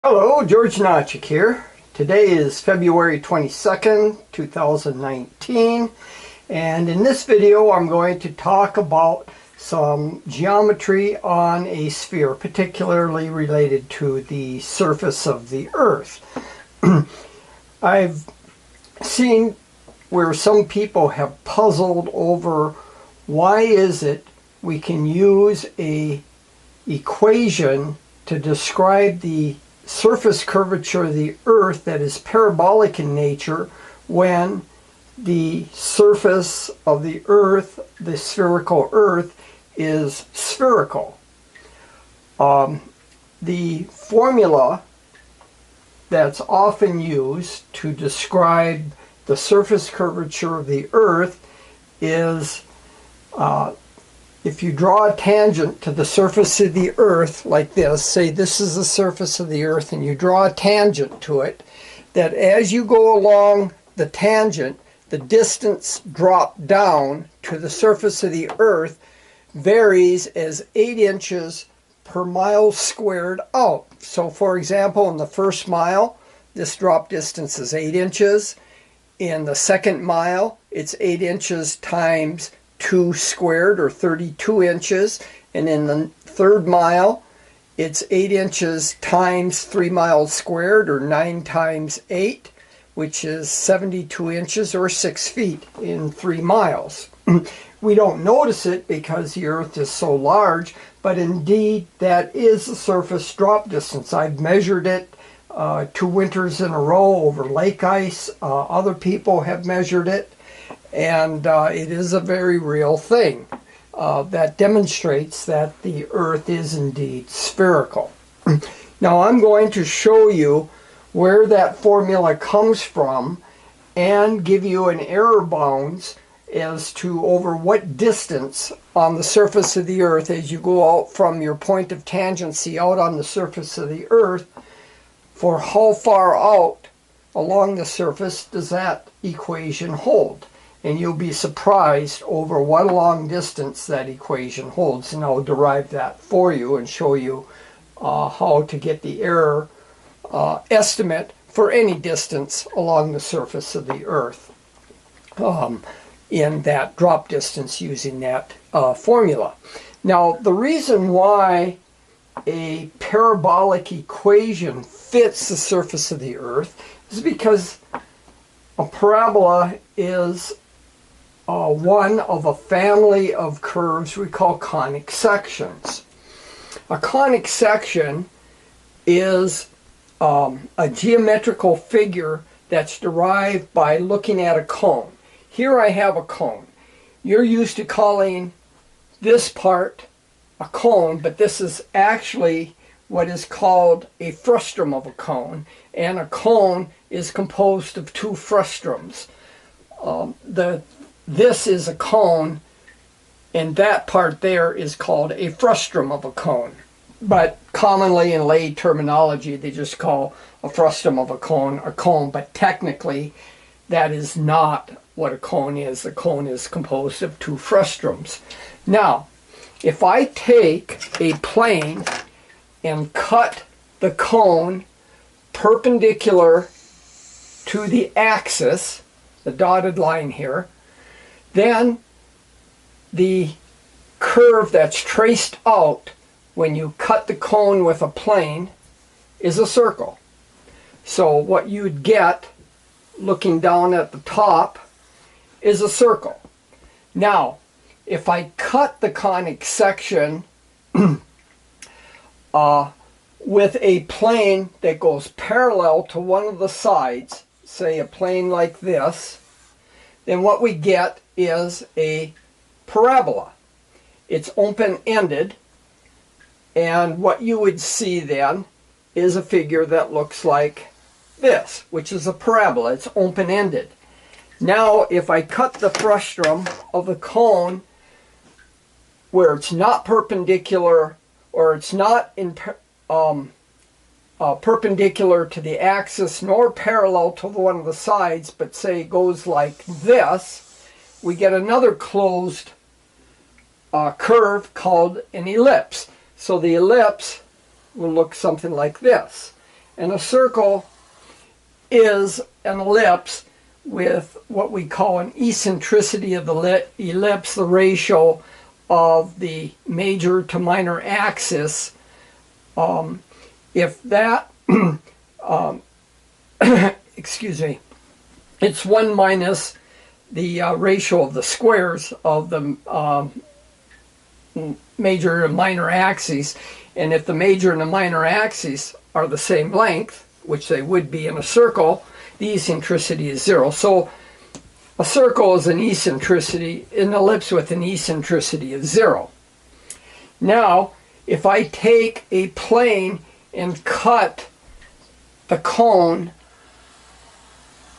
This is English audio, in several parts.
Hello, George Notchik here. Today is February 22nd, 2019, and in this video I'm going to talk about some geometry on a sphere, particularly related to the surface of the Earth. I've seen where some people have puzzled over why is it we can use an equation to describe the surface curvature of the Earth that is parabolic in nature when the surface of the Earth, the spherical Earth, is spherical. The formula that's often used to describe the surface curvature of the Earth is if you draw a tangent to the surface of the Earth like this, say this is the surface of the Earth, and you draw a tangent to it, that as you go along the tangent, the distance dropped down to the surface of the Earth varies as 8 inches per mile squared out. So for example, in the first mile, this drop distance is 8 inches. In the second mile, it's 8 inches times 2 squared, or 32 inches, and in the third mile it's 8 inches times 3 miles squared, or 9 times 8, which is 72 inches or 6 feet in 3 miles. We don't notice it because the Earth is so large, but indeed that is the surface drop distance. I've measured it 2 winters in a row over lake ice. Other people have measured it. And it is a very real thing that demonstrates that the Earth is indeed spherical. Now I'm going to show you where that formula comes from and give you an error bounds as to over what distance on the surface of the Earth, as you go out from your point of tangency out on the surface of the Earth, for how far out along the surface does that equation hold. And you'll be surprised over what long distance that equation holds. And I'll derive that for you and show you how to get the error estimate for any distance along the surface of the Earth in that drop distance using that formula. Now, the reason why a parabolic equation fits the surface of the Earth is because a parabola is one of a family of curves we call conic sections. A conic section is a geometrical figure that's derived by looking at a cone. Here I have a cone. You're used to calling this part a cone, but this is actually what is called a frustum of a cone, and a cone is composed of 2 frustrums. This is a cone, and that part there is called a frustum of a cone. But commonly in lay terminology, they just call a frustum of a cone, but technically that is not what a cone is. A cone is composed of 2 frustrums. Now, if I take a plane and cut the cone perpendicular to the axis, the dotted line here, then the curve that's traced out when you cut the cone with a plane is a circle. So what you'd get looking down at the top is a circle. Now, if I cut the conic section with a plane that goes parallel to one of the sides, say a plane like this, then what we get is a parabola. It's open-ended, and what you would see then is a figure that looks like this, which is a parabola. It's open-ended. Now, if I cut the frustum of the cone where it's not perpendicular, or it's not in perpendicular to the axis nor parallel to one of the sides, but say it goes like this, we get another closed curve called an ellipse. So the ellipse will look something like this. And a circle is an ellipse with what we call an eccentricity of the ellipse, the ratio of the major to minor axis. If that, excuse me, it's 1 minus the ratio of the squares of the major and minor axes. And if the major and the minor axes are the same length, which they would be in a circle, the eccentricity is 0. So a circle is an ellipse with an eccentricity of 0. Now, if I take a plane and cut the cone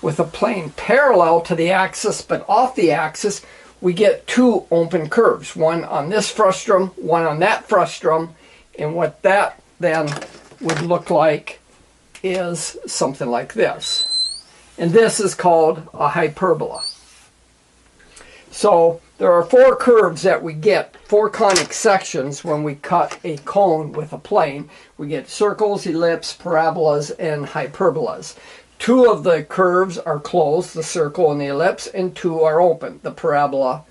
with a plane parallel to the axis but off the axis, we get two open curves, one on this frustum, one on that frustum, and what that then would look like is something like this. And this is called a hyperbola. So there are 4 curves that we get, 4 conic sections when we cut a cone with a plane. We get circles, ellipses, parabolas, and hyperbolas. 2 of the curves are closed, the circle and the ellipse, and 2 are open, the parabola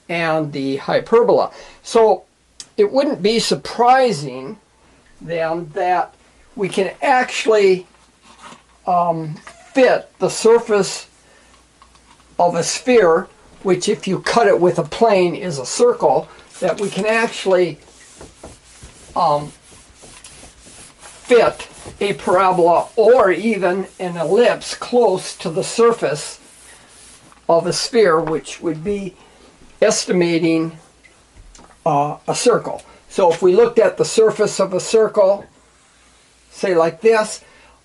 and the hyperbola. So it wouldn't be surprising then that we can actually fit the surface of a sphere, which if you cut it with a plane is a circle, that we can actually fit a parabola or even an ellipse close to the surface of a sphere, which would be estimating a circle. So if we looked at the surface of a circle, say like this,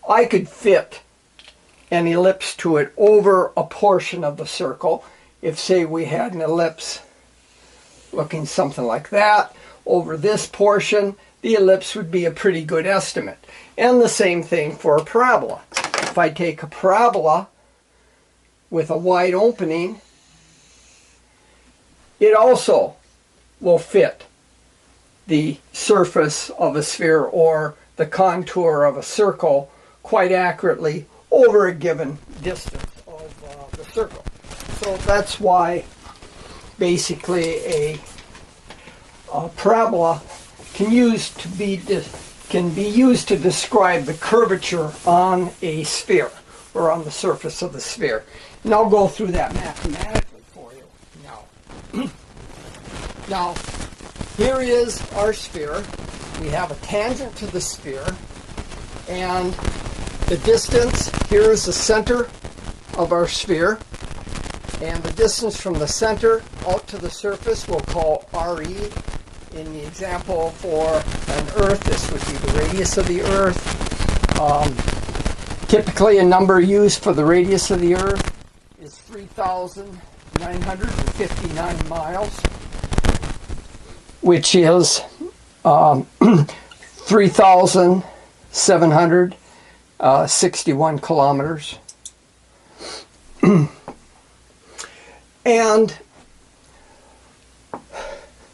I could fit an ellipse to it over a portion of the circle. If, say, we had an ellipse looking something like that, over this portion, the ellipse would be a pretty good estimate. And the same thing for a parabola. If I take a parabola with a wide opening, it also will fit the surface of a sphere or the contour of a circle quite accurately over a given distance of the circle. So that's why basically a parabola can be used to describe the curvature on a sphere or on the surface of the sphere. And I'll go through that mathematically for you now. Now, here is our sphere. We have a tangent to the sphere, and the distance, here is the center of our sphere, and the distance from the center out to the surface we'll call RE. In the example for an Earth, this would be the radius of the Earth. Typically a number used for the radius of the Earth is 3,959 miles, which is 3,761 kilometers. And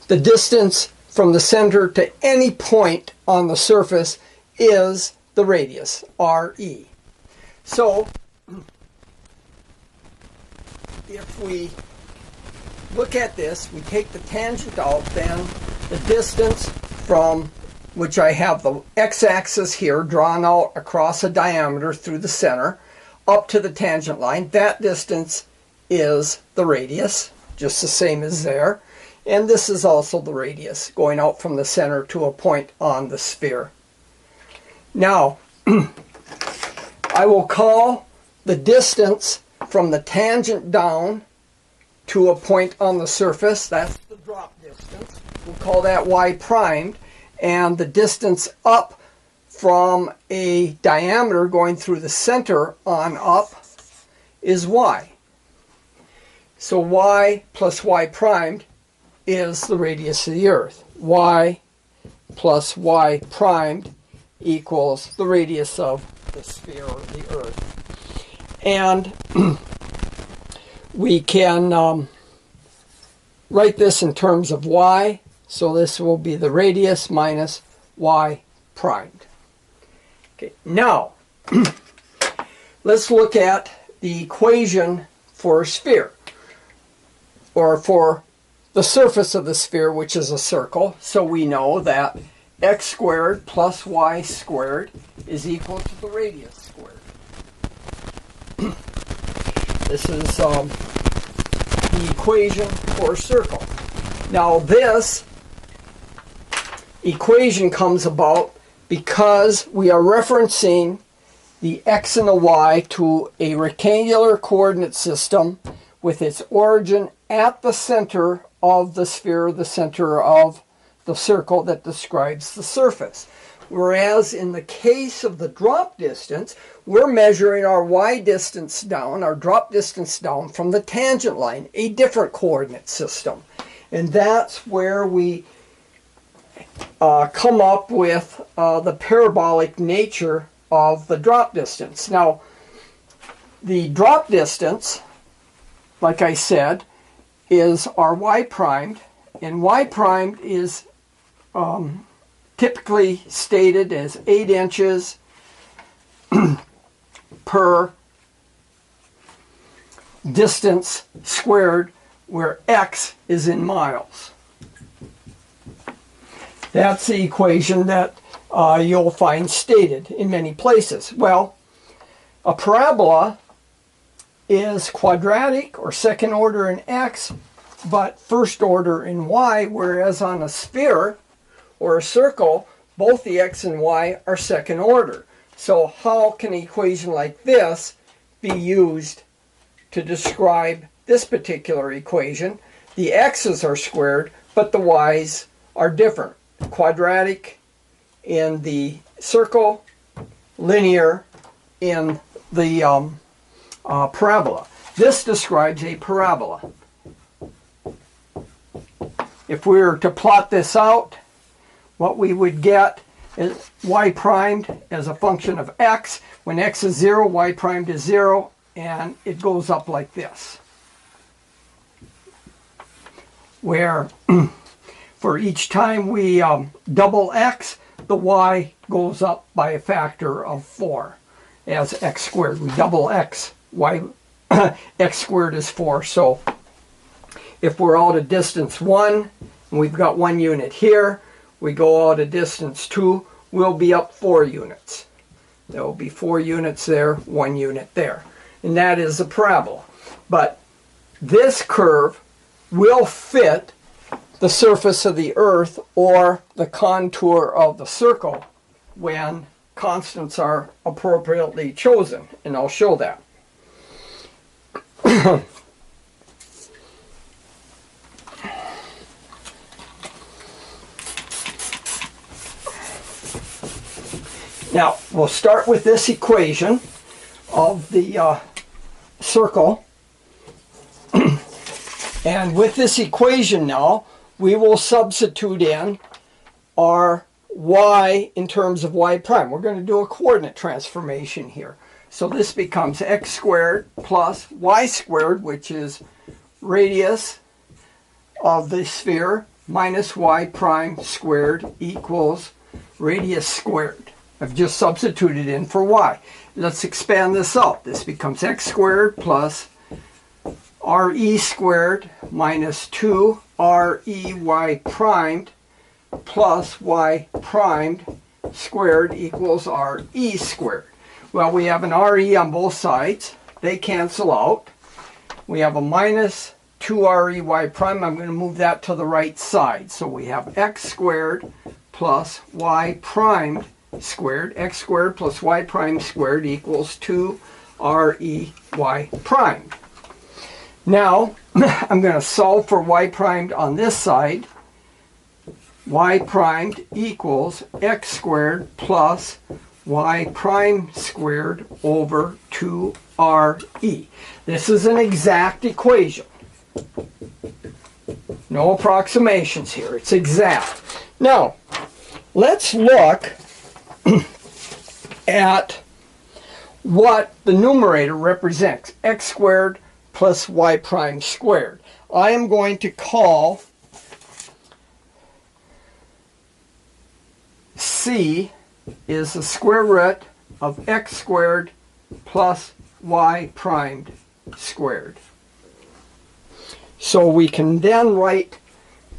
the distance from the center to any point on the surface is the radius, RE. So, if we look at this, we take the tangent out, then the distance from which I have the x-axis here drawn out across a diameter through the center up to the tangent line, that distance is the radius, just the same as there. And this is also the radius going out from the center to a point on the sphere. Now, I will call the distance from the tangent down to a point on the surface, that's the drop distance. We'll call that y primed. And the distance up from a diameter going through the center on up is y. So y plus y primed is the radius of the Earth. Y plus y primed equals the radius of the sphere or the Earth. And we can write this in terms of y. So this will be the radius minus y primed. Okay, now let's look at the equation for a sphere, or for the surface of the sphere, which is a circle. So we know that x squared plus y squared is equal to the radius squared. This is the equation for a circle. Now this equation comes about because we are referencing the x and the y to a rectangular coordinate system with its origin at the center of the sphere, the center of the circle that describes the surface. Whereas in the case of the drop distance, we're measuring our y distance down, our drop distance down from the tangent line, a different coordinate system. And that's where we come up with the parabolic nature of the drop distance. Now, the drop distance, like I said, is our y primed, and y primed is typically stated as 8 inches per distance squared, where x is in miles. That's the equation that you'll find stated in many places. Well, a parabola is quadratic or second order in x, but first order in y, whereas on a sphere or a circle, both the x and y are second order. So how can an equation like this be used to describe this particular equation? The x's are squared, but the y's are different. Quadratic in the circle, linear in the parabola. This describes a parabola. If we were to plot this out, what we would get is y primed as a function of x. When x is 0, y primed is 0, and it goes up like this, where for each time we double x, the y goes up by a factor of 4 as x squared. We double x, y x squared is 4. So if we're out at distance 1, and we've got 1 unit here, we go out at distance 2, we'll be up 4 units. There will be 4 units there, 1 unit there. And that is a parabola. But this curve will fit the surface of the Earth or the contour of the circle when constants are appropriately chosen. And I'll show that. Now, we'll start with this equation of the circle. And with this equation now, we will substitute in our y in terms of y prime. We're going to do a coordinate transformation here. So this becomes x squared plus y squared, which is radius of the sphere, minus y prime squared equals radius squared. I've just substituted in for y. Let's expand this out. This becomes x squared plus re squared minus 2 rey primed plus y primed squared equals re squared. Well, we have an re on both sides. They cancel out. We have a minus 2 rey prime. I'm going to move that to the right side. So we have x squared plus y primed squared. X squared plus y primed squared equals 2 rey primed. Now, I'm going to solve for y primed on this side. Y primed equals x squared plus y prime squared over 2re. This is an exact equation. No approximations here. It's exact. Now, let's look at what the numerator represents. X squared plus y prime squared. I am going to call C is the square root of x squared plus y primed squared. So we can then write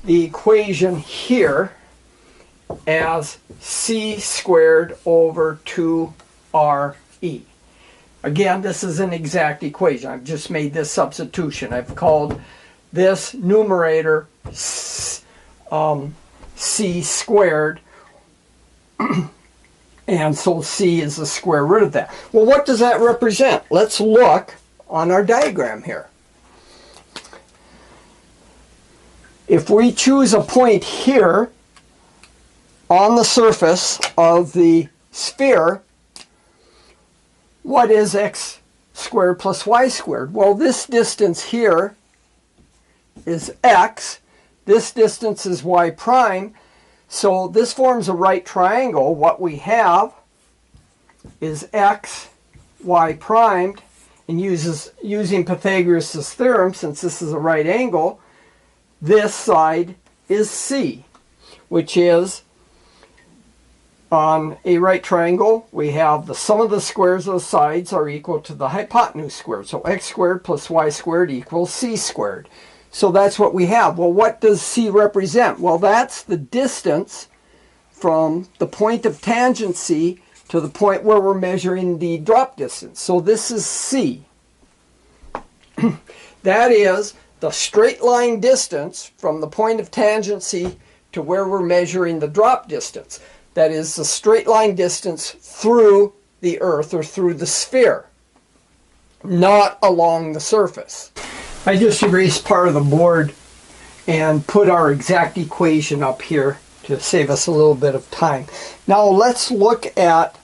the equation here as c squared over 2re. Again, this is an exact equation. I've just made this substitution. I've called this numerator c squared, and so c is the square root of that. Well, what does that represent? Let's look on our diagram here. If we choose a point here on the surface of the sphere, what is x squared plus y squared? Well, this distance here is x. This distance is y prime. So this forms a right triangle. What we have is x, y primed, and using Pythagoras' theorem, since this is a right angle, this side is c, which is, on a right triangle, we have the sum of the squares of the sides are equal to the hypotenuse squared. So x squared plus y squared equals c squared. So that's what we have. Well, what does c represent? Well, that's the distance from the point of tangency to the point where we're measuring the drop distance. So this is c. That is the straight line distance from the point of tangency to where we're measuring the drop distance. That is the straight line distance through the Earth or through the sphere, not along the surface. I just erased part of the board and put our exact equation up here to save us a little bit of time. Now let's look at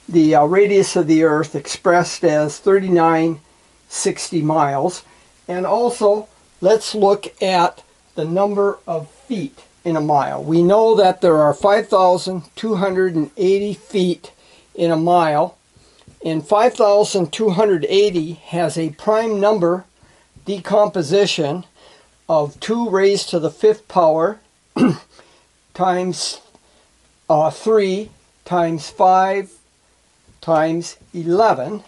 the radius of the Earth expressed as 3960 miles, and also let's look at the number of feet in a mile. We know that there are 5,280 feet in a mile, and 5,280 has a prime number decomposition of 2 raised to the 5th power times 3 times 5 times 11,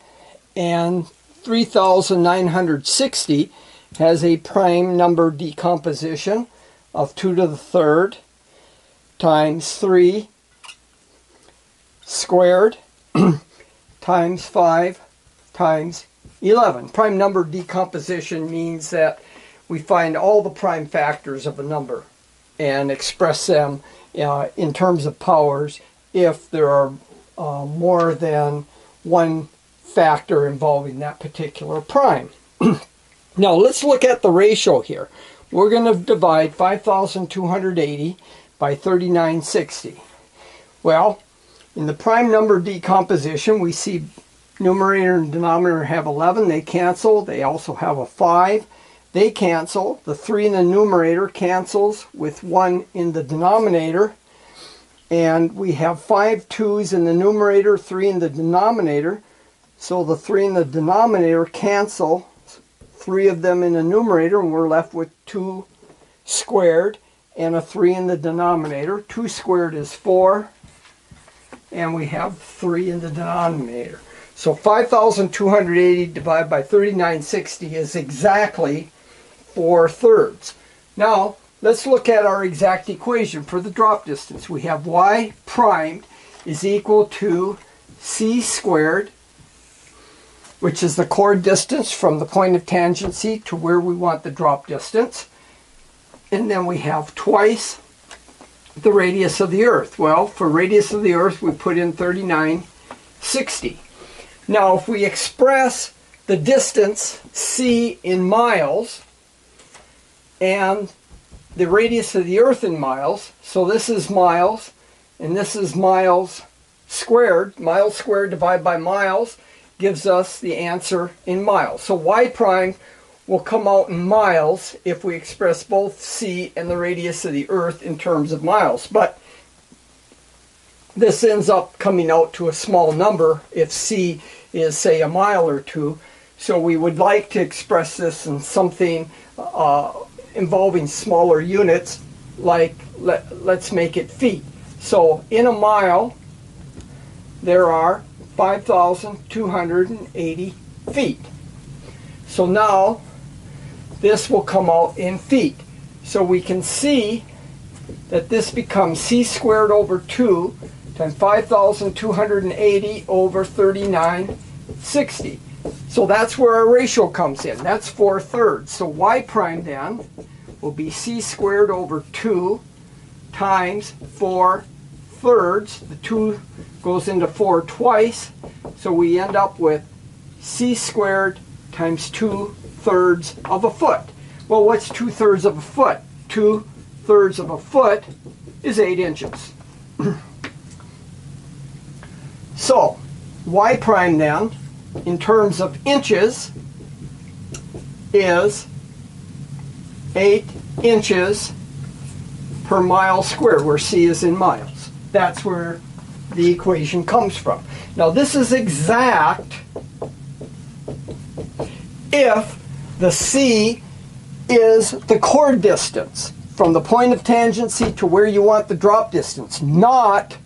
and 3,960 has a prime number decomposition of 2 to the 3rd times 3 squared times 5 times 11. Prime number decomposition means that we find all the prime factors of a number and express them in terms of powers if there are more than one factor involving that particular prime. Now let's look at the ratio here. We're going to divide 5,280 by 3960. Well, in the prime number decomposition, we see numerator and denominator have 11. They cancel. They also have a 5. They cancel. The 3 in the numerator cancels with 1 in the denominator. And we have 5 2's in the numerator, 3 in the denominator. So the 3 in the denominator cancel. 3 of them in the numerator, and we're left with 2 squared and a 3 in the denominator. 2 squared is 4, and we have 3 in the denominator. So 5,280 divided by 3960 is exactly 4/3. Now, let's look at our exact equation for the drop distance. We have y primed is equal to c squared, which is the chord distance from the point of tangency to where we want the drop distance. And then we have twice the radius of the Earth. Well, for radius of the Earth, we put in 3960. Now, if we express the distance c in miles and the radius of the Earth in miles, so this is miles and this is miles squared divided by miles, gives us the answer in miles. So y prime will come out in miles if we express both c and the radius of the Earth in terms of miles. But this ends up coming out to a small number if c is, say, a mile or 2. So we would like to express this in something involving smaller units, like let's make it feet. So in a mile, there are 5,280 feet. So now this will come out in feet. So we can see that this becomes c squared over 2 times 5,280 over 3960. So that's where our ratio comes in. That's 4/3. So y prime then will be c squared over 2 times 4/3. The 2 goes into 4 twice. So we end up with c squared times 2/3 of a foot. Well, what's 2/3 of a foot? 2/3 of a foot is 8 inches. So y prime then, in terms of inches, is 8 inches per mile squared, where c is in miles. That's where the equation comes from. Now this is exact if the c is the chord distance from the point of tangency to where you want the drop distance, not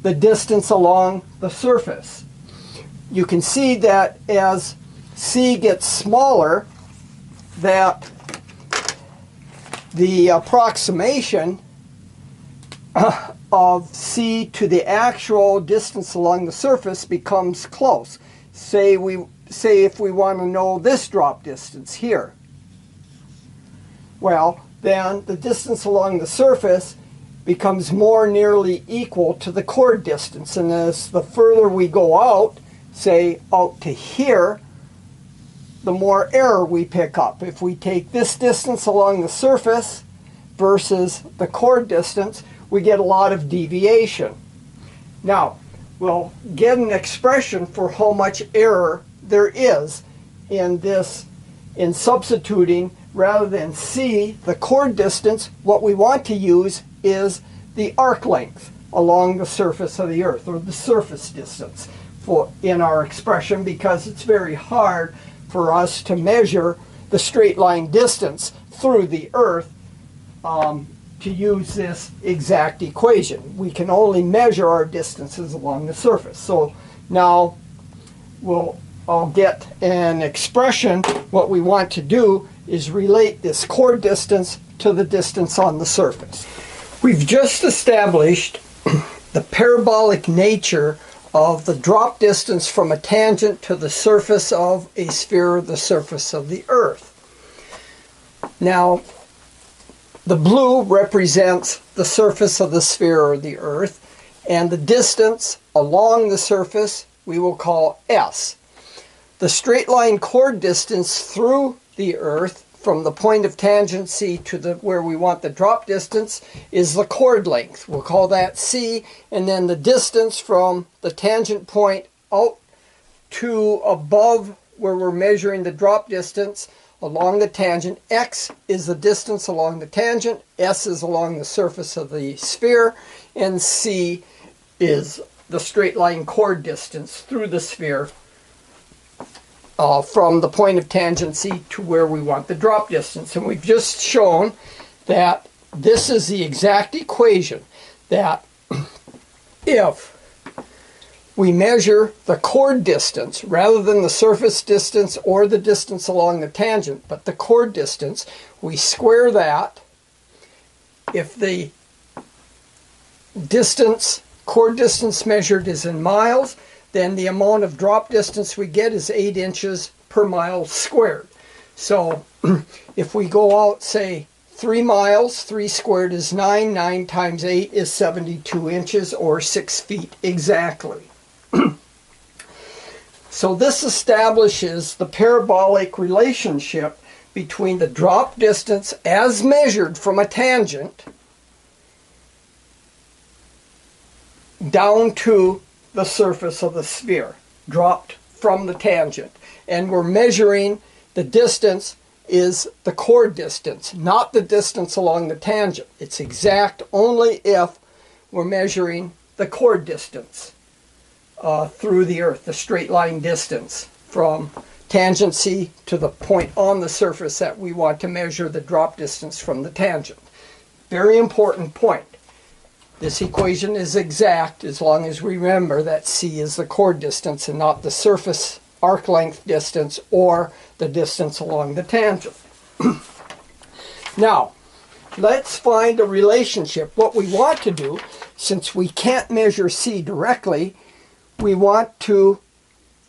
the distance along the surface. You can see that as c gets smaller, that the approximation of c to the actual distance along the surface becomes close. Say if we want to know this drop distance here. Well, then the distance along the surface becomes more nearly equal to the chord distance. And as the further we go out, say out to here, the more error we pick up. If we take this distance along the surface versus the chord distance, we get a lot of deviation. Now, we'll get an expression for how much error there is in this, in substituting rather than c, the chord distance. What we want to use is the arc length along the surface of the earth, or the surface distance in our expression, because it's very hard for us to measure the straight line distance through the earth to use this exact equation. We can only measure our distances along the surface. So now I'll get an expression. What we want to do is relate this chord distance to the distance on the surface. We've just established the parabolic nature of the drop distance from a tangent to the surface of a sphere, or the surface of the earth. Now, the blue represents the surface of the sphere or the earth, and the distance along the surface we will call s. The straight line chord distance through the earth from the point of tangency to where we want the drop distance is the chord length. We'll call that c, and then the distance from the tangent point out to above where we're measuring the drop distance along the tangent. X is the distance along the tangent, s is along the surface of the sphere, and c is the straight line chord distance through the sphere from the point of tangency to where we want the drop distance. And we've just shown that this is the exact equation, that if we measure the chord distance rather than the surface distance or the distance along the tangent, but the chord distance, we square that. If the chord distance measured is in miles, then the amount of drop distance we get is 8 inches per mile squared. So if we go out, say, 3 miles, 3 squared is 9, 9 times 8 is 72 inches, or 6 feet exactly. So this establishes the parabolic relationship between the drop distance as measured from a tangent down to the surface of the sphere, dropped from the tangent. And we're measuring the distance is the chord distance, not the distance along the tangent. It's exact only if we're measuring the chord distance through the earth, the straight line distance from tangency to the point on the surface that we want to measure the drop distance from the tangent. Very important point. This equation is exact as long as we remember that c is the chord distance and not the surface arc length distance or the distance along the tangent. Now, let's find a relationship. What we want to do, since we can't measure c directly, we want to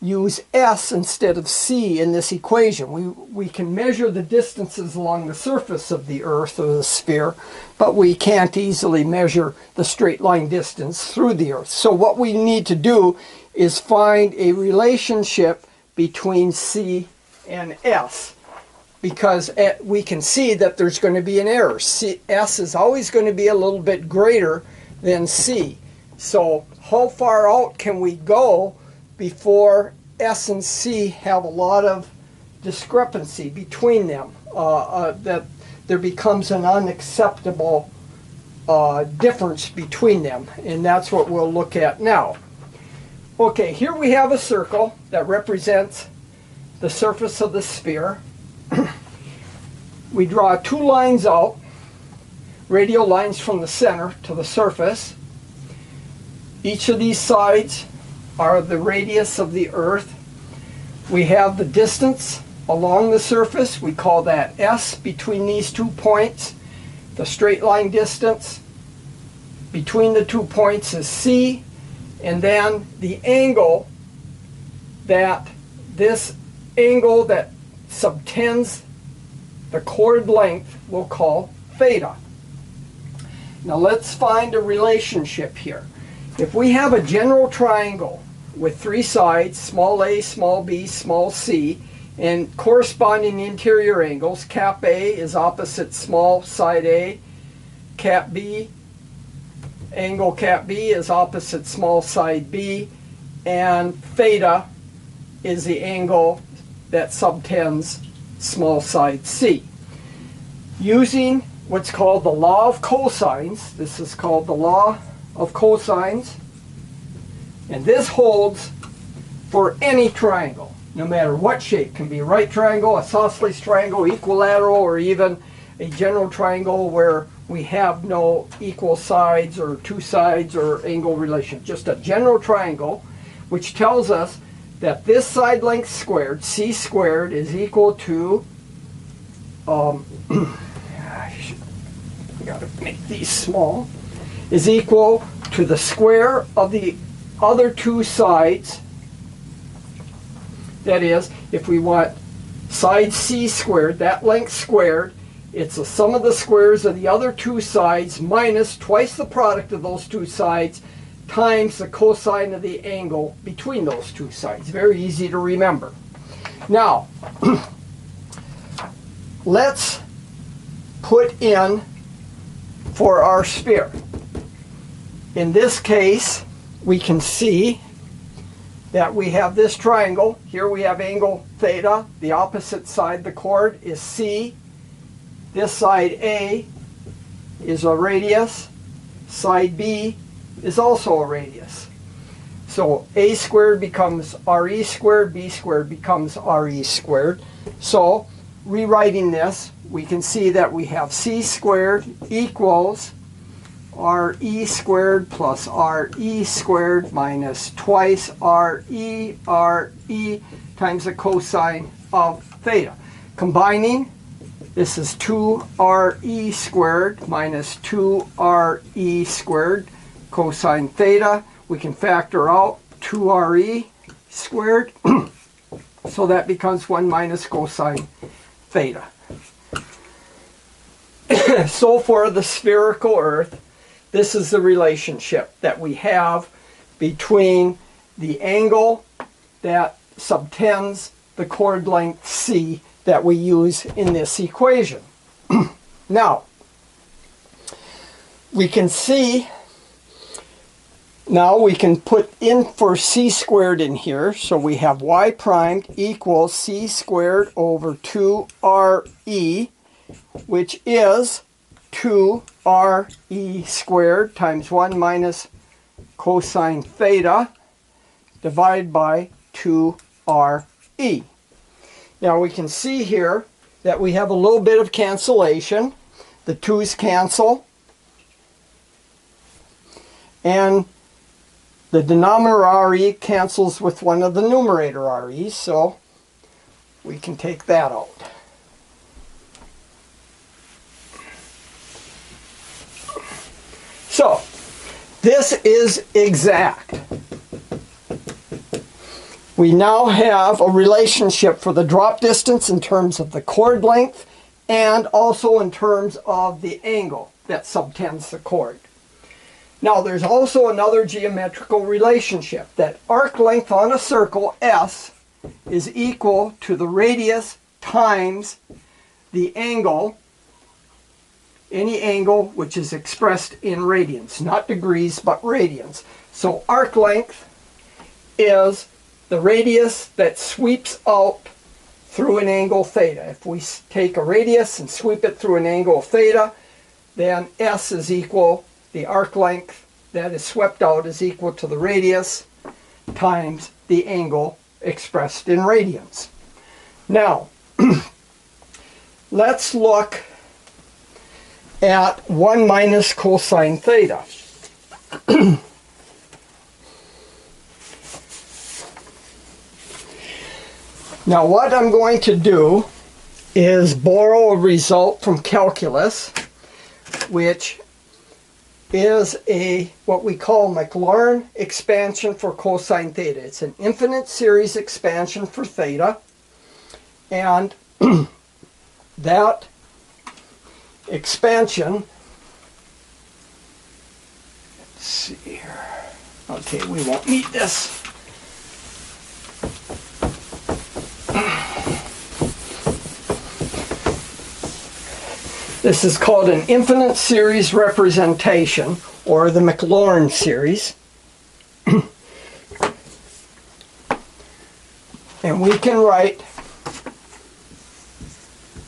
use s instead of c in this equation. We can measure the distances along the surface of the Earth or the sphere, but we can't easily measure the straight line distance through the Earth. So what we need to do is find a relationship between c and s, because we can see that there's going to be an error. S is always going to be a little bit greater than c. So how far out can we go before S and C have a lot of discrepancy between them, that there becomes an unacceptable difference between them, and that's what we'll look at now. Okay, here we have a circle that represents the surface of the sphere. We draw two lines out, radial lines from the center to the surface. Each of these sides are the radius of the Earth. We have the distance along the surface. We call that S between these 2 points. The straight line distance between the 2 points is C. And then the angle that subtends the chord length we'll call theta. Now let's find a relationship here. If we have a general triangle with three sides, small a, small b, small c, and corresponding interior angles, cap A is opposite small side A, cap B, angle cap B is opposite small side B, and theta is the angle that subtends small side C. Using what's called the law of cosines, this is called the law of cosines, and this holds for any triangle, no matter what shape. It can be a right triangle, a isosceles triangle, equilateral, or even a general triangle where we have no equal sides or two sides or angle relation. Just a general triangle, which tells us that this side length squared, c squared, is equal to, I gotta make these small, is equal to the square of the other two sides. That is, if we want side c squared, that length squared, it's the sum of the squares of the other two sides minus twice the product of those two sides times the cosine of the angle between those two sides. Very easy to remember. Now, let's put in for our sphere. In this case, we can see that we have this triangle. Here we have angle theta. The opposite side of the chord is C. This side A is a radius. Side B is also a radius. So A squared becomes RE squared, B squared becomes RE squared. So rewriting this, we can see that we have C squared equals RE squared plus RE squared minus twice RE times the cosine of theta. Combining, this is 2RE squared minus 2RE squared cosine theta. We can factor out 2RE squared, so that becomes 1 minus cosine theta. So for the spherical Earth, this is the relationship that we have between the angle that subtends the chord length C that we use in this equation. Now, we can see, now we can put in for C squared in here, so we have y primed equals C squared over 2RE, which is 2RE squared times 1 minus cosine theta divided by 2RE. Now we can see here that we have a little bit of cancellation. The 2's cancel. and the denominator RE cancels with one of the numerator REs, so we can take that out. So, this is exact. We now have a relationship for the drop distance in terms of the chord length and also in terms of the angle that subtends the chord. Now there's also another geometrical relationship that arc length on a circle S is equal to the radius times the angle, any angle which is expressed in radians, not degrees but radians. So arc length is the radius that sweeps out through an angle theta. If we take a radius and sweep it through an angle theta, then S is equal, the arc length that is swept out is equal to the radius times the angle expressed in radians. Now, let's look at 1 minus cosine theta. Now what I'm going to do is borrow a result from calculus, which is what we call Maclaurin expansion for cosine theta. It's an infinite series expansion for theta, and that expansion, let's see here, okay, we won't need this. This is called an infinite series representation, or the Maclaurin series. And we can write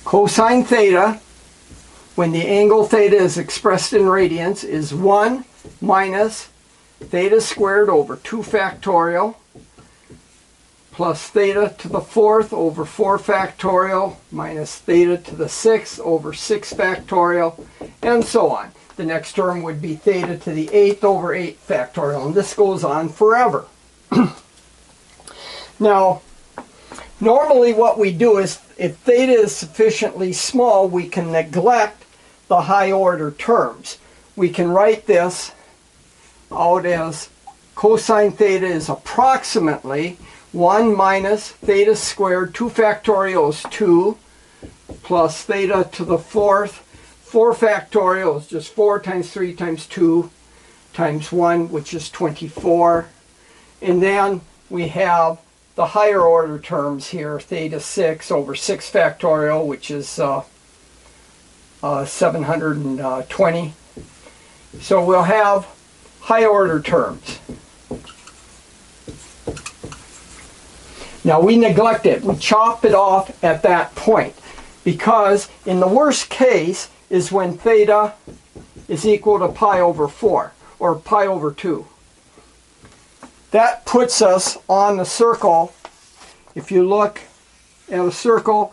cosine theta, when the angle theta is expressed in radians, is 1 minus theta squared over 2 factorial plus theta to the 4th over 4 factorial minus theta to the 6th over 6 factorial, and so on. The next term would be theta to the 8th over 8 factorial, and this goes on forever. Now, normally what we do is, if theta is sufficiently small, we can neglect the high order terms. We can write this out as cosine theta is approximately 1 minus theta squared, 2 factorial is 2, plus theta to the 4th, 4 factorial is just 4 times 3 times 2 times 1, which is 24. And then we have the higher order terms here, theta 6 over 6 factorial, which is 720. So we'll have high order terms. Now we neglect it, we chop it off at that point, because in the worst case is when theta is equal to pi over 4, or pi over 2. That puts us on the circle. If you look at a circle,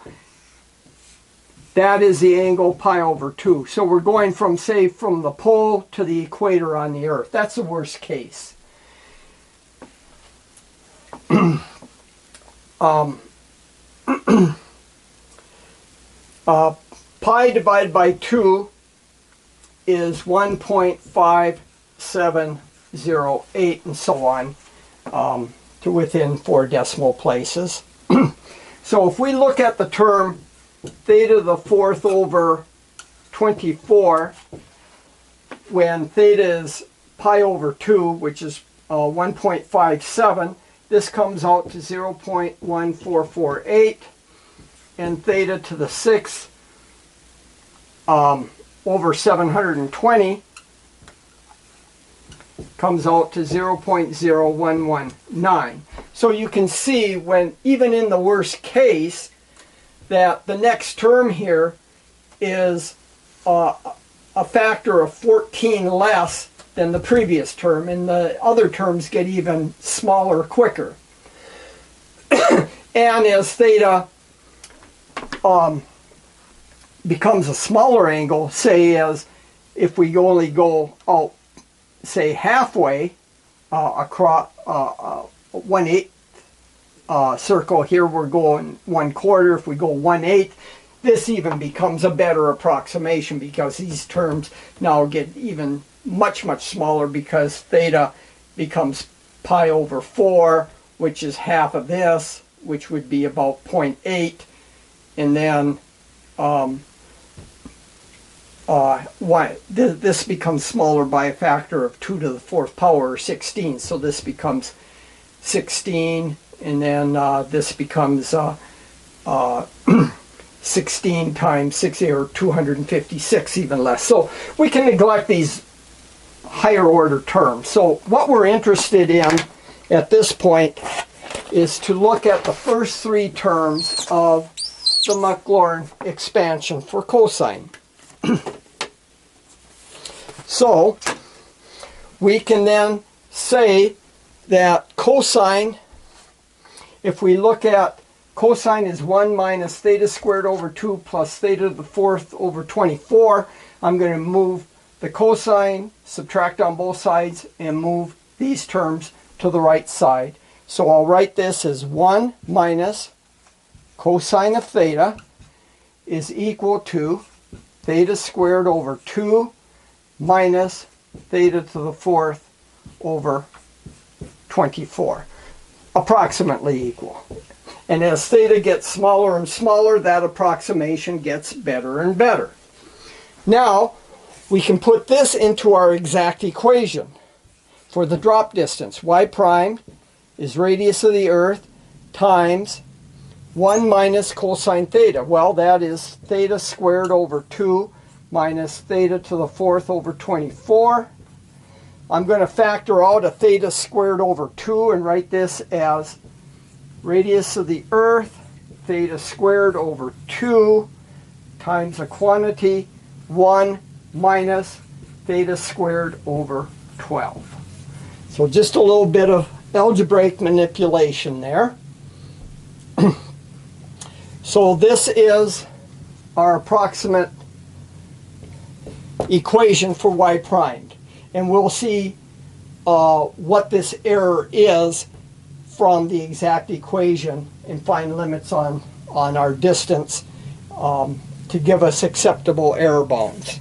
that is the angle pi over 2. So we're going from, say, from the pole to the equator on the Earth. That's the worst case. Pi divided by 2 is 1.5708 and so on, to within 4 decimal places. So if we look at the term theta to the 4th over 24, when theta is pi over 2, which is 1.57, this comes out to 0.1448, and theta to the 6th over 720 comes out to 0.0119. So you can see, when even in the worst case, that the next term here is a factor of 14 less than the previous term, and the other terms get even smaller quicker. And as theta becomes a smaller angle, say as if we only go out say, halfway across 1/8 circle, here we're going 1/4. If we go 1/8, this even becomes a better approximation, because these terms now get even much smaller, because theta becomes pi over 4, which is half of this, which would be about 0.8, and then this becomes smaller by a factor of 2 to the 4th power, or 16. So this becomes 16, and then this becomes 16 times 60, or 256, even less. So we can neglect these higher order terms. So what we're interested in at this point is to look at the first 3 terms of the Maclaurin expansion for cosine. So we can then say that cosine, if we look at cosine, is 1 minus theta squared over 2 plus theta to the 4th over 24. I'm going to move the cosine, subtract on both sides, and move these terms to the right side. So I'll write this as 1 minus cosine of theta is equal to theta squared over 2 minus theta to the 4th over 24. Approximately equal. And as theta gets smaller and smaller, that approximation gets better and better. Now, we can put this into our exact equation for the drop distance. Y prime is radius of the Earth times 1 minus cosine theta. Well, that is theta squared over 2 minus theta to the 4th over 24. I'm going to factor out a theta squared over 2 and write this as radius of the Earth, theta squared over 2 times a quantity 1 minus theta squared over 12. So just a little bit of algebraic manipulation there. So this is our approximate equation for y primed. And we'll see what this error is from the exact equation and find limits on our distance to give us acceptable error bounds.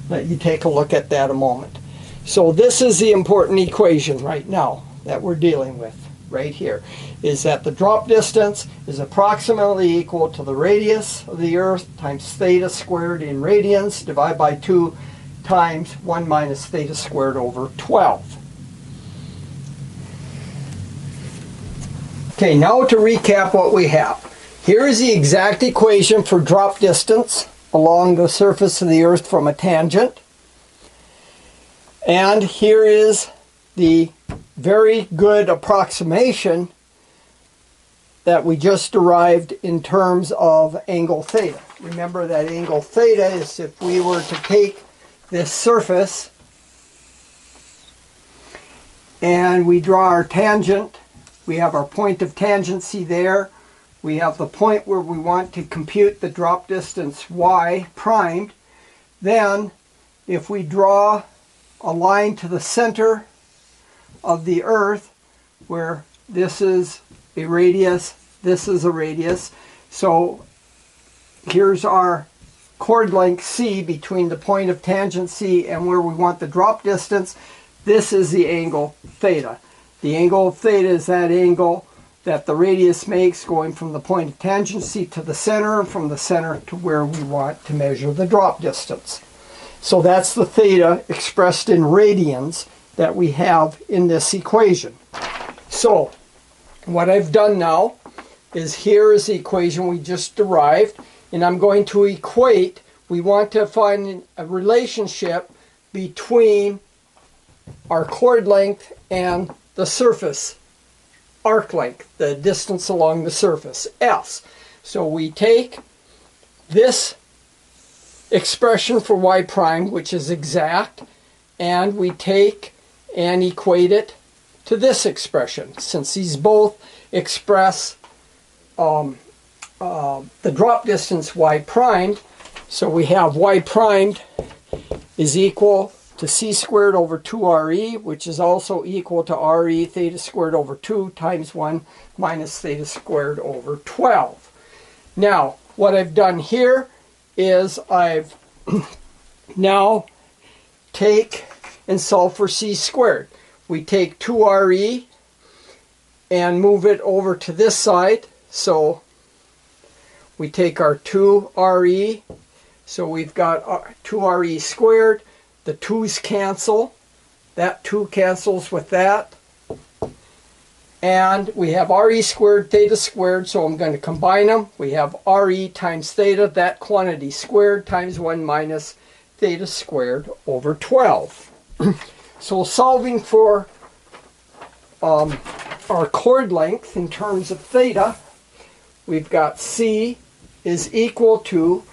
Let you take a look at that a moment. So this is the important equation right now that we're dealing with right here, is that the drop distance is approximately equal to the radius of the Earth times theta squared in radians divided by 2 times 1 minus theta squared over 12. Okay, now to recap what we have. Here is the exact equation for drop distance along the surface of the Earth from a tangent. And here is the very good approximation that we just derived in terms of angle theta. Remember that angle theta is if we were to take this surface and we draw our tangent, we have our point of tangency there, we have the point where we want to compute the drop distance y primed. Then if we draw a line to the center of the Earth, where this is a radius, this is a radius, so here's our chord length C between the point of tangency and where we want the drop distance. This is the angle theta. The angle of theta is that angle that the radius makes going from the point of tangency to the center, and from the center to where we want to measure the drop distance. So that's the theta expressed in radians that we have in this equation. So what I've done now is, here is the equation we just derived, and I'm going to equate. We want to find a relationship between our chord length and the surface arc length, the distance along the surface, S. So we take this expression for y prime, which is exact, and we take and equate it to this expression, since these both express the drop distance y primed. So we have y primed is equal to c squared over 2re, which is also equal to re theta squared over 2 times 1 minus theta squared over 12. Now, what I've done here is I've now take and solve for c squared. We take 2re and move it over to this side. So we take our 2re, so we've got 2re squared. The 2's cancel. That 2 cancels with that. And we have re squared, theta squared, so I'm going to combine them. We have re times theta, that quantity squared, times 1 minus theta squared over 12. So solving for our chord length in terms of theta, we've got c is equal to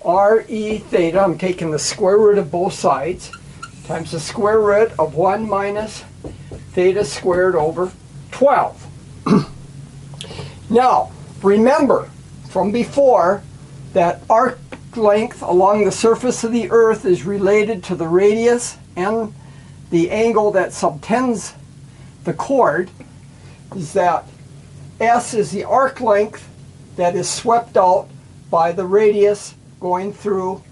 re theta, I'm taking the square root of both sides, times the square root of 1 minus theta squared over 12. Now, remember from before that arc length along the surface of the Earth is related to the radius and the angle that subtends the chord, is that S is the arc length that is swept out by the radius going through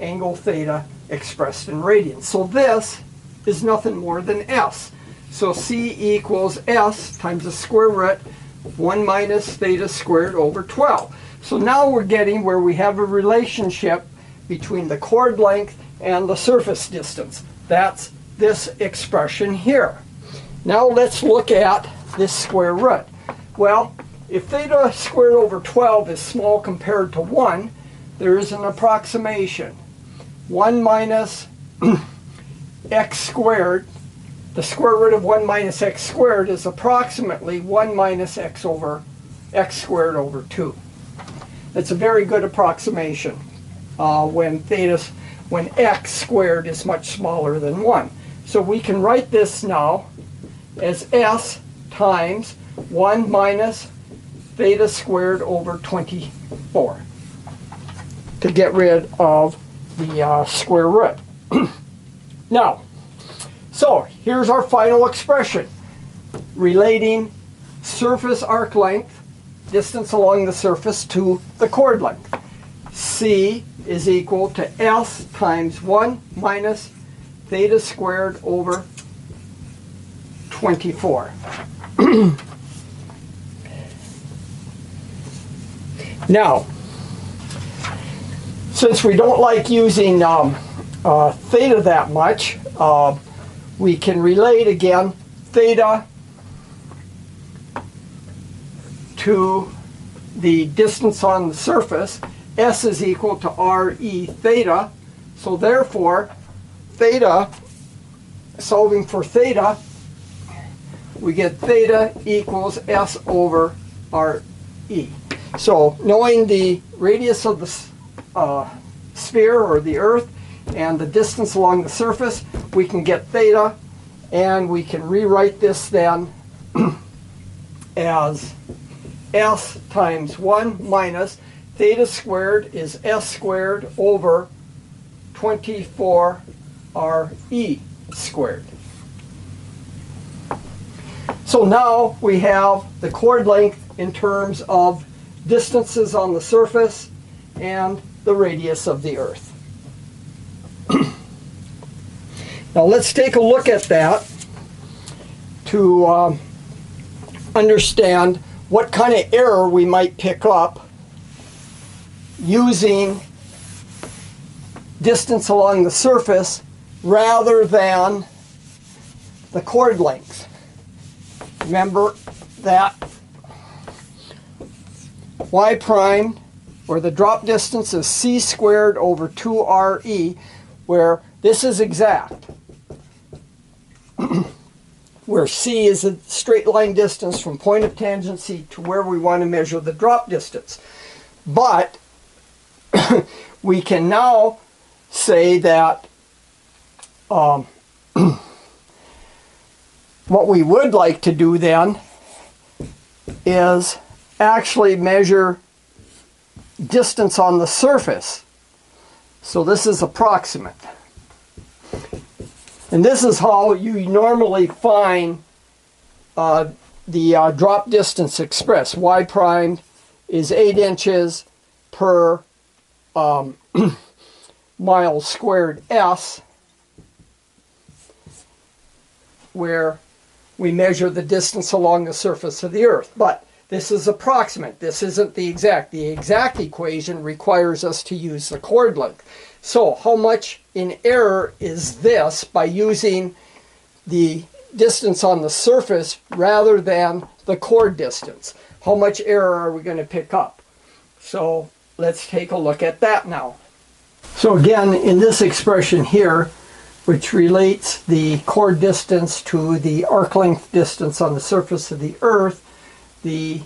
angle theta expressed in radians. So this is nothing more than S. So C equals S times the square root of 1 minus theta squared over 12. So now we're getting where we have a relationship between the chord length and the surface distance. That's this expression here. Now let's look at this square root. Well, if theta squared over 12 is small compared to 1, there is an approximation. 1 minus x squared, the square root of 1 minus x squared is approximately 1 minus x squared over 2. That's a very good approximation when x squared is much smaller than 1. So we can write this now as s times 1 minus theta squared over 24 to get rid of the square root. Now, so here's our final expression relating surface arc length, distance along the surface, to the chord length. C is equal to S times 1 minus theta squared over 24. Now, since we don't like using theta that much, we can relate again theta to the distance on the surface. S is equal to re theta. So therefore, theta, solving for theta, we get theta equals S over re. So knowing the radius of the sphere or the Earth and the distance along the surface, we can get theta, and we can rewrite this then as S times 1 minus theta squared is S squared over 24 re squared. So now we have the chord length in terms of distances on the surface and the radius of the Earth. Now let's take a look at that to understand what kind of error we might pick up using distance along the surface rather than the chord length. Remember that y prime, or the drop distance, is c squared over 2re, where this is exact, where c is a straight line distance from point of tangency to where we want to measure the drop distance. But we can now say that what we would like to do then is actually measure distance on the surface. So this is approximate. And this is how you normally find the drop distance expressed. Y prime is 8 inches per mile squared S, where we measure the distance along the surface of the Earth. But this is approximate. This isn't the exact. The exact equation requires us to use the chord length. So how much in error is this by using the distance on the surface rather than the chord distance? How much error are we going to pick up? So let's take a look at that now. So again, in this expression here, which relates the chord distance to the arc length distance on the surface of the Earth, the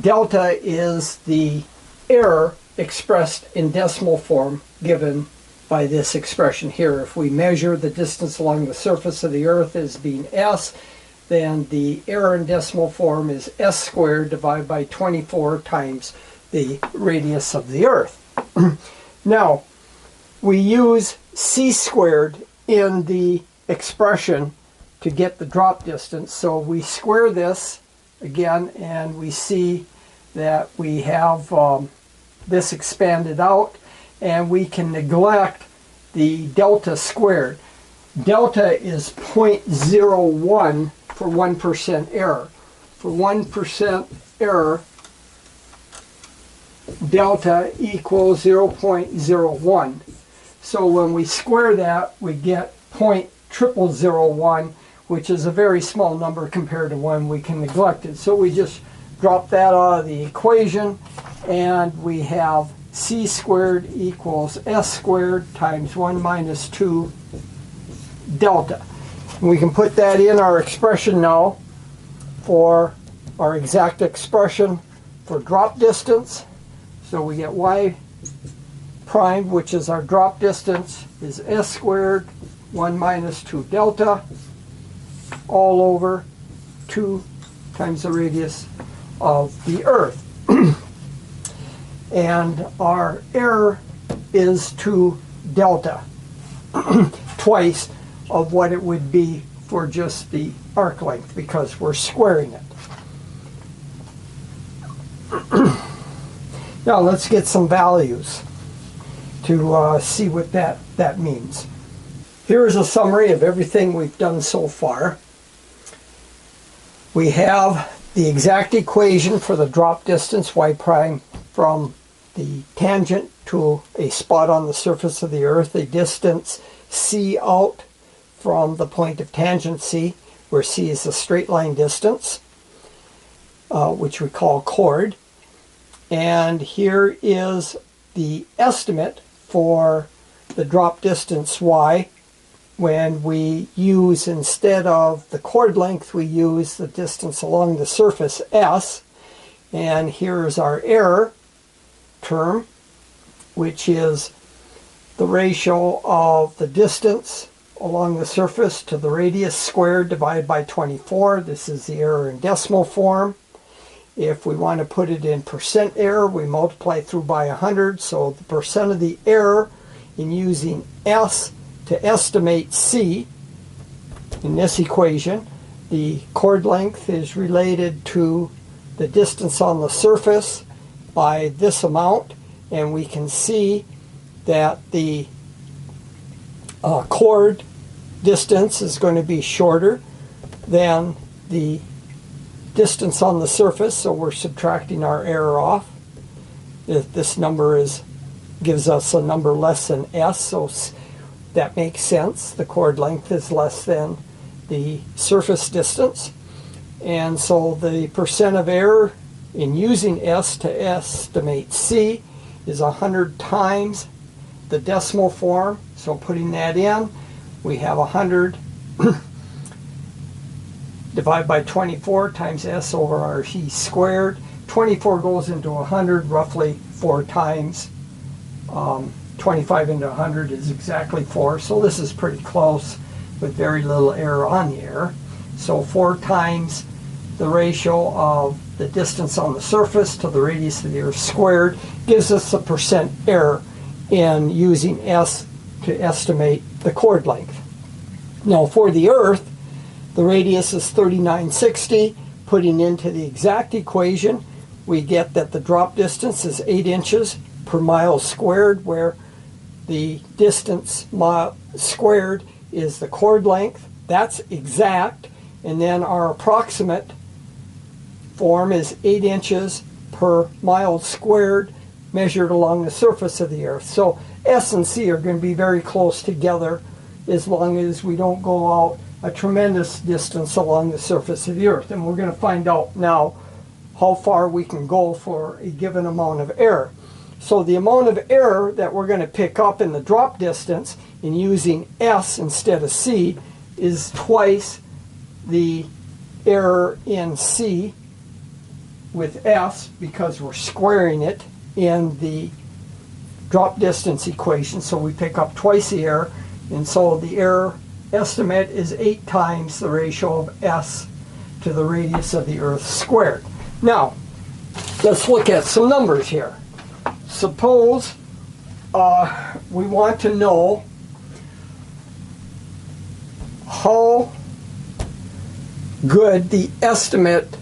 delta is the error expressed in decimal form given by this expression here. If we measure the distance along the surface of the Earth as being S, then the error in decimal form is S squared divided by 24 times the radius of the Earth. Now, we use C squared in the expression to get the drop distance. So we square this again, and we see that we have this expanded out, and we can neglect the delta squared. Delta is 0.01 for 1% error. For 1% error, delta equals 0.01. So when we square that, we get 0.0001, which is a very small number compared to one we can neglect it. So we just drop that out of the equation, and we have C squared equals S squared times 1 minus 2 delta. And we can put that in our expression now for our exact expression for drop distance. So we get Y prime, which is our drop distance, is S squared 1 minus 2 delta all over 2 times the radius of the Earth. And our error is 2 delta, twice of what it would be for just the arc length, because we're squaring it. Now let's get some values to see what that means. Here is a summary of everything we've done so far. We have the exact equation for the drop distance, y prime, from the tangent to a spot on the surface of the Earth, a distance c out from the point of tangent C, where C is the straight line distance, which we call chord. And here is the estimate for the drop distance y, when we use, instead of the chord length, we use the distance along the surface S. And here is our error term, which is the ratio of the distance along the surface to the radius squared divided by 24. This is the error in decimal form. If we want to put it in percent error, we multiply through by 100. So the percent of the error in using S to estimate C in this equation, the chord length is related to the distance on the surface by this amount, and we can see that the chord distance is going to be shorter than the distance on the surface, so we're subtracting our error off. This number gives us a number less than S, so that makes sense. The chord length is less than the surface distance. And so the percent of error in using S to estimate C is 100 times the decimal form. So putting that in, we have 100 divided by 24 times S over our C squared. 24 goes into 100 roughly 4 times. 25 into 100 is exactly 4, so this is pretty close with very little error on the error. So 4 times the ratio of the distance on the surface to the radius of the Earth squared gives us the percent error in using S to estimate the chord length. Now for the Earth, the radius is 3960. Putting into the exact equation, we get that the drop distance is 8 inches per mile squared, where the distance squared is the chord length. That's exact. And then our approximate form is 8 inches per mile squared measured along the surface of the Earth. So S and C are going to be very close together as long as we don't go out a tremendous distance along the surface of the Earth. And we're going to find out now how far we can go for a given amount of error. So the amount of error that we're going to pick up in the drop distance in using S instead of C is twice the error in C with S, because we're squaring it in the drop distance equation. So we pick up twice the error, and so the error estimate is 8 times the ratio of S to the radius of the Earth squared. Now, let's look at some numbers here. Suppose we want to know how good the estimate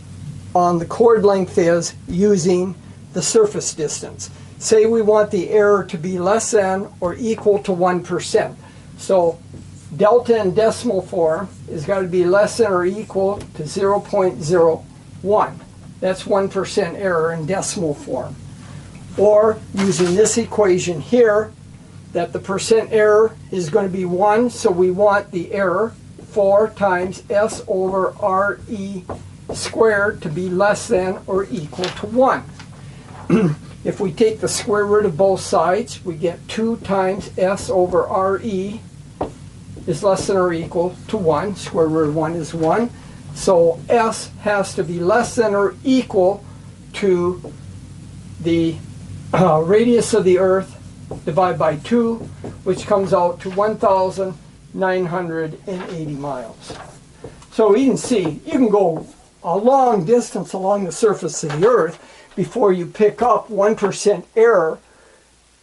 on the chord length is using the surface distance. Say we want the error to be less than or equal to 1%. So delta in decimal form has got to be less than or equal to 0.01. That's 1% error in decimal form. Or using this equation here, that the percent error is going to be 1, so we want the error 4 times S over RE squared to be less than or equal to 1. If we take the square root of both sides, we get 2 times S over RE is less than or equal to 1. Square root of 1 is 1. So S has to be less than or equal to the radius of the Earth divided by 2, which comes out to 1,980 miles. So you can see, you can go a long distance along the surface of the Earth before you pick up 1% error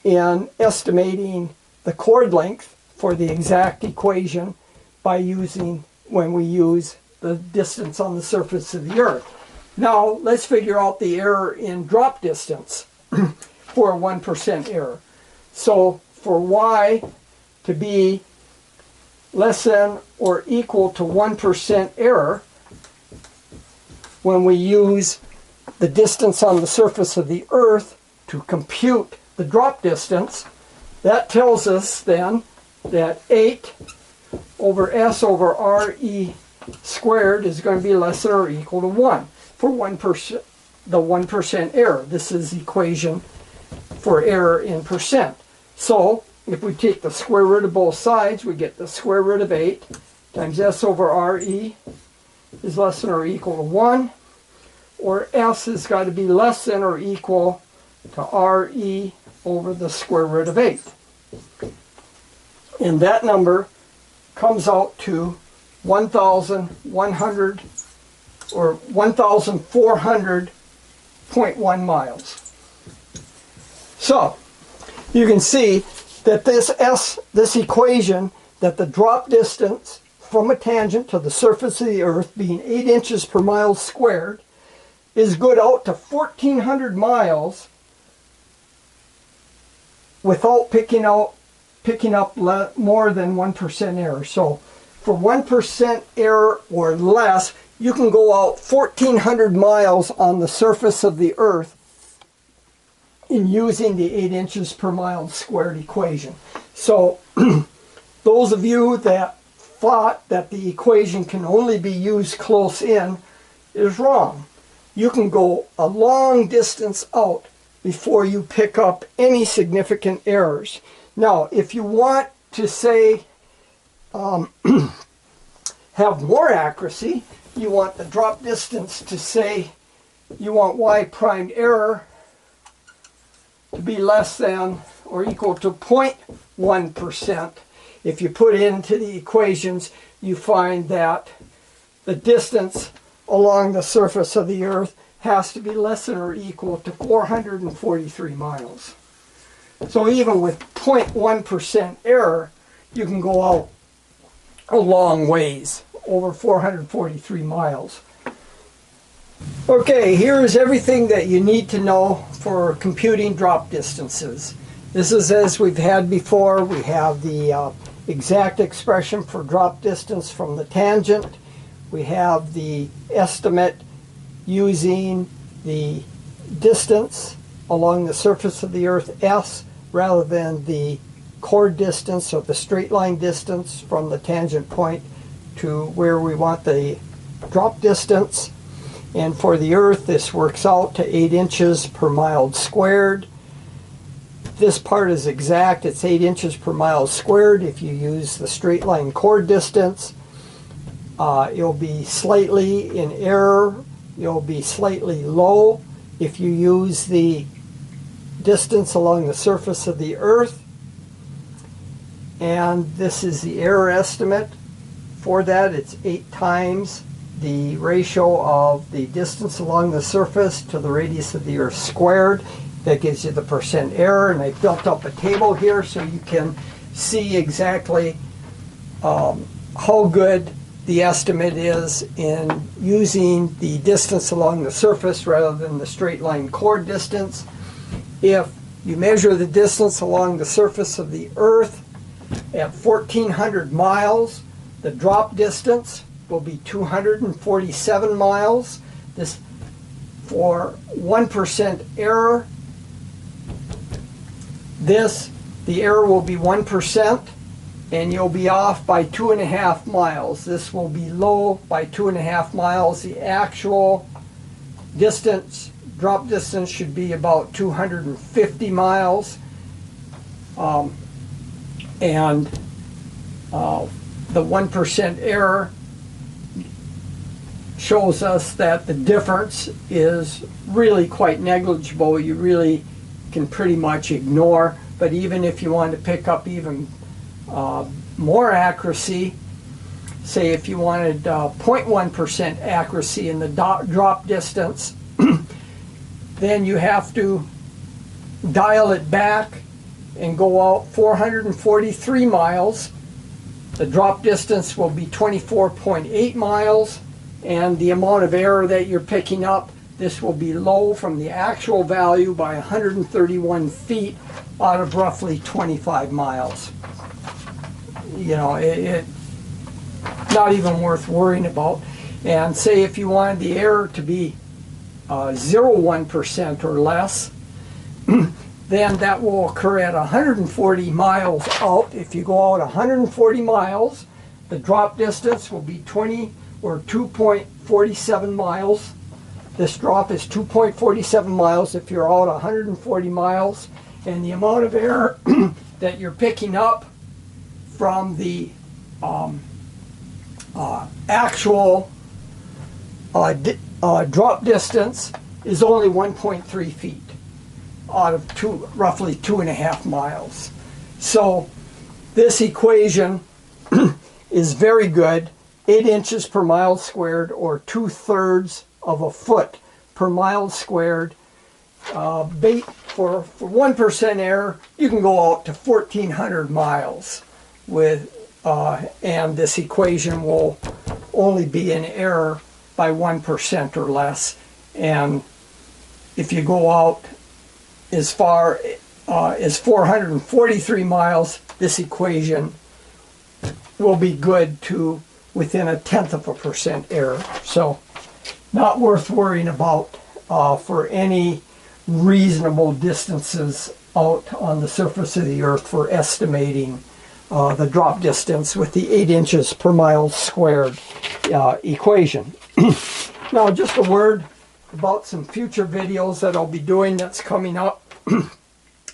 in estimating the chord length for the exact equation by using, when we use the distance on the surface of the Earth. Now let's figure out the error in drop distance for a 1% error. So for y to be less than or equal to 1% error, when we use the distance on the surface of the Earth to compute the drop distance, that tells us then that 8 over S over RE squared is going to be less than or equal to 1 for 1%, the 1% error. This is the equation for error in percent. So if we take the square root of both sides, we get the square root of 8 times S over RE is less than or equal to 1, or S has got to be less than or equal to RE over the square root of 8. And that number comes out to 1,100 or 1,400.1 miles. So you can see that this equation, that the drop distance from a tangent to the surface of the Earth being 8 inches per mile squared is good out to 1,400 miles without picking up more than 1% error. So for 1% error or less, you can go out 1,400 miles on the surface of the Earth in using the 8 inches per mile squared equation. So those of you that thought that the equation can only be used close in is wrong. You can go a long distance out before you pick up any significant errors. Now, if you want to say have more accuracy, you want the drop distance to say, you want y prime error to be less than or equal to 0.1%. If you put it into the equations, you find that the distance along the surface of the Earth has to be less than or equal to 443 miles. So even with 0.1% error, you can go out a long ways, over 443 miles. Okay, here is everything that you need to know for computing drop distances. This is as we've had before. We have the exact expression for drop distance from the tangent. We have the estimate using the distance along the surface of the Earth, S, rather than the chord distance or the straight line distance from the tangent point to where we want the drop distance. And for the Earth, this works out to 8 inches per mile squared. This part is exact. It's 8 inches per mile squared. If you use the straight line chord distance, you'll be slightly in error. You'll be slightly low if you use the distance along the surface of the Earth. And this is the error estimate. For that, it's 8 times the ratio of the distance along the surface to the radius of the Earth squared. That gives you the percent error, and I built up a table here so you can see exactly how good the estimate is in using the distance along the surface rather than the straight line chord distance. If you measure the distance along the surface of the Earth at 1,400 miles, the drop distance will be 247 miles. This, for 1% error, the error will be 1%, and you'll be off by 2.5 miles. This will be low by 2.5 miles. The actual distance, drop distance, should be about 250 miles. And the 1% error shows us that the difference is really quite negligible. You really can pretty much ignore. But even if you want to pick up even more accuracy, say if you wanted 0.1% accuracy in the drop distance, then you have to dial it back and go out 443 miles. The drop distance will be 24.8 miles, and the amount of error that you're picking up, this will be low from the actual value by 131 feet out of roughly 25 miles. You know, it's not even worth worrying about. And say if you wanted the error to be 0.1% or less, then that will occur at 140 miles out. If you go out 140 miles, the drop distance will be 2.47 miles. This drop is 2.47 miles if you're out 140 miles, and the amount of error that you're picking up from the actual drop distance is only 1.3 feet out of roughly 2.5 miles. So this equation is very good. 8 inches per mile squared, or 2/3 of a foot per mile squared. For 1% error, you can go out to 1,400 miles with, and this equation will only be in error by 1% or less. And if you go out as far as 443 miles, this equation will be good to within 0.1% error. So not worth worrying about for any reasonable distances out on the surface of the Earth for estimating the drop distance with the 8 inches per mile squared equation. Now, just a word about some future videos that I'll be doing that's coming up.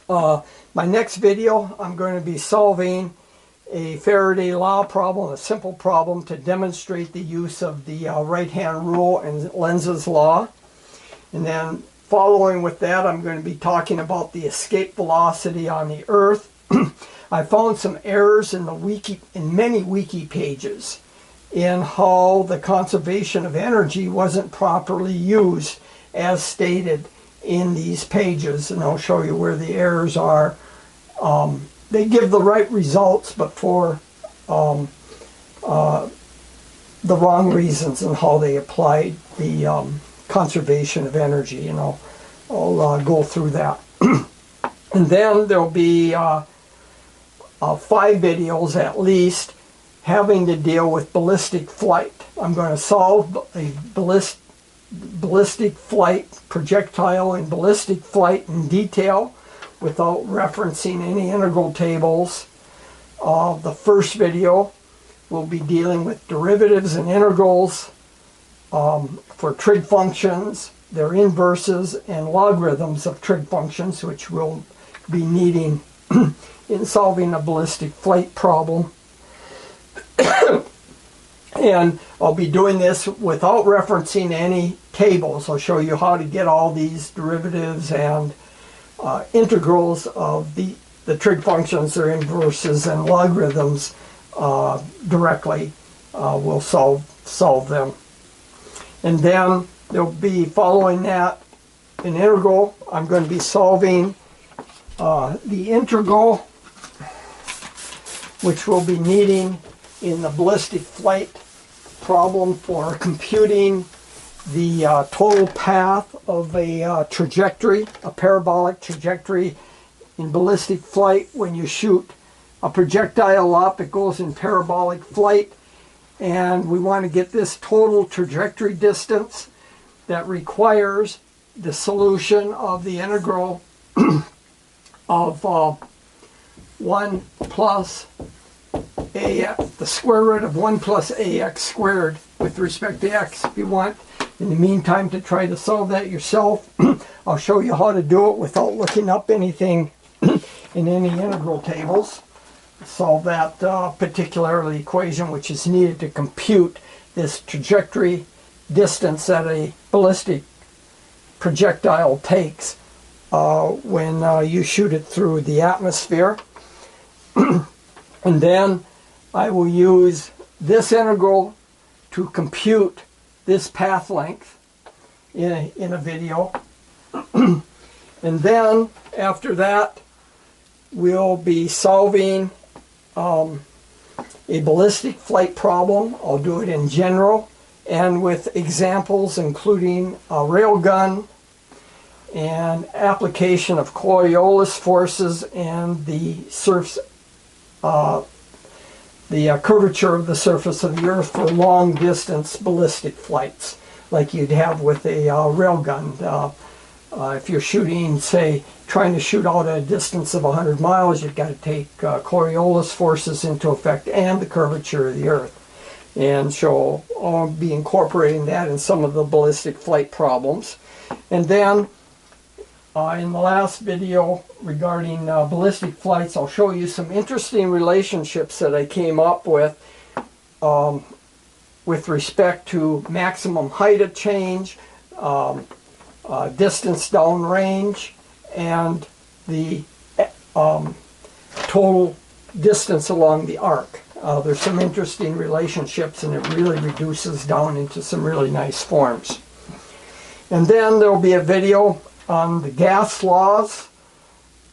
My next video, I'm going to be solving a Faraday law problem, a simple problem to demonstrate the use of the right-hand rule and Lenz's law. And then following with that, I'm going to be talking about the escape velocity on the Earth. I found some errors in many wiki pages in how the conservation of energy wasn't properly used as stated in these pages, and I'll show you where the errors are. They give the right results, but for the wrong reasons and how they applied the conservation of energy, and I'll go through that. And then there'll be 5 videos at least having to deal with ballistic flight. I'm going to solve a ballistic flight, projectile and ballistic flight in detail without referencing any integral tables. The first video will be dealing with derivatives and integrals for trig functions, their inverses, and logarithms of trig functions, which we'll be needing in solving a ballistic flight problem. And I'll be doing this without referencing any tables. I'll show you how to get all these derivatives and integrals of the trig functions, their inverses, and logarithms directly. We'll solve them. And then there'll be, following that, an integral. I'm going to be solving the integral, which we'll be needing in the ballistic flight problem for computing the total path of a trajectory, a parabolic trajectory in ballistic flight. When you shoot a projectile up, it goes in parabolic flight, and we want to get this total trajectory distance that requires the solution of the integral of 1 plus ax, the square root of 1 plus ax squared with respect to x. If you want, in the meantime, to try to solve that yourself, I'll show you how to do it without looking up anything in any integral tables. Solve that particular equation, which is needed to compute this trajectory distance that a ballistic projectile takes when you shoot it through the atmosphere. And then I will use this integral to compute this path length in a video. And then after that, we'll be solving a ballistic flight problem. I'll do it in general and with examples including a railgun and application of Coriolis forces and the curvature of the surface of the Earth for long distance ballistic flights, like you'd have with a railgun. If you're shooting, say, trying to shoot out a distance of 100 miles, you've got to take Coriolis forces into effect and the curvature of the Earth. And so I'll be incorporating that in some of the ballistic flight problems. And then in the last video regarding ballistic flights, I'll show you some interesting relationships that I came up with respect to maximum height of change, distance downrange, and the total distance along the arc. There's some interesting relationships, and it really reduces down into some really nice forms. And then there'll be a video on the gas laws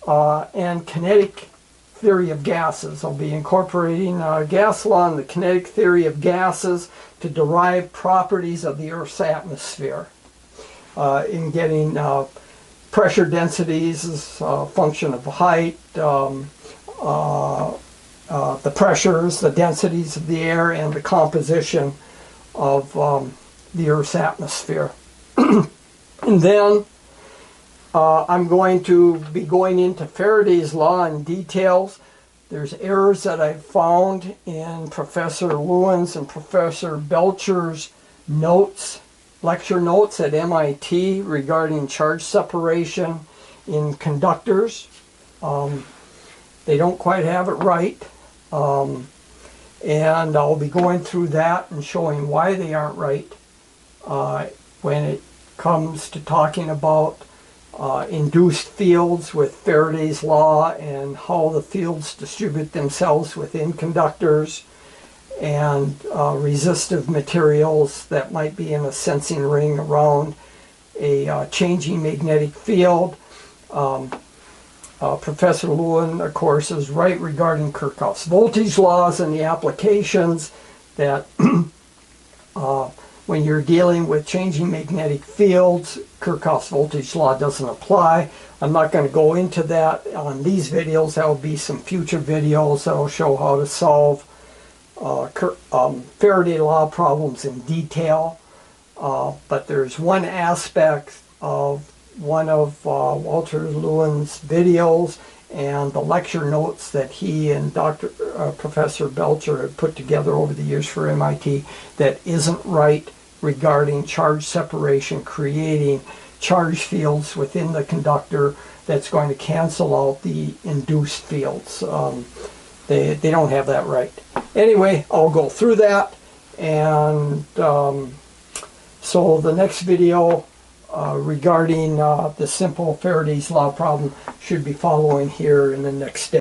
and kinetic theory of gases. I'll be incorporating gas law and the kinetic theory of gases to derive properties of the Earth's atmosphere in getting pressure densities as a function of height, the pressures, the densities of the air, and the composition of the Earth's atmosphere. And then I'm going to be going into Faraday's law in details. There's errors that I've found in Professor Lewin's and Professor Belcher's notes, lecture notes at MIT regarding charge separation in conductors. They don't quite have it right. And I'll be going through that and showing why they aren't right when it comes to talking about induced fields with Faraday's law and how the fields distribute themselves within conductors, and resistive materials that might be in a sensing ring around a changing magnetic field. Professor Lewin, of course, is right regarding Kirchhoff's voltage laws and the applications, that when you're dealing with changing magnetic fields, Kirchhoff's voltage law doesn't apply. I'm not going to go into that on these videos. There will be some future videos that will show how to solve Faraday law problems in detail. But there's one aspect of one of Walter Lewin's videos and the lecture notes that he and Professor Belcher have put together over the years for MIT that isn't right regarding charge separation, creating charge fields within the conductor that's going to cancel out the induced fields. They don't have that right. Anyway, I'll go through that, and so the next video regarding the simple Faraday's law problem should be following here in the next step.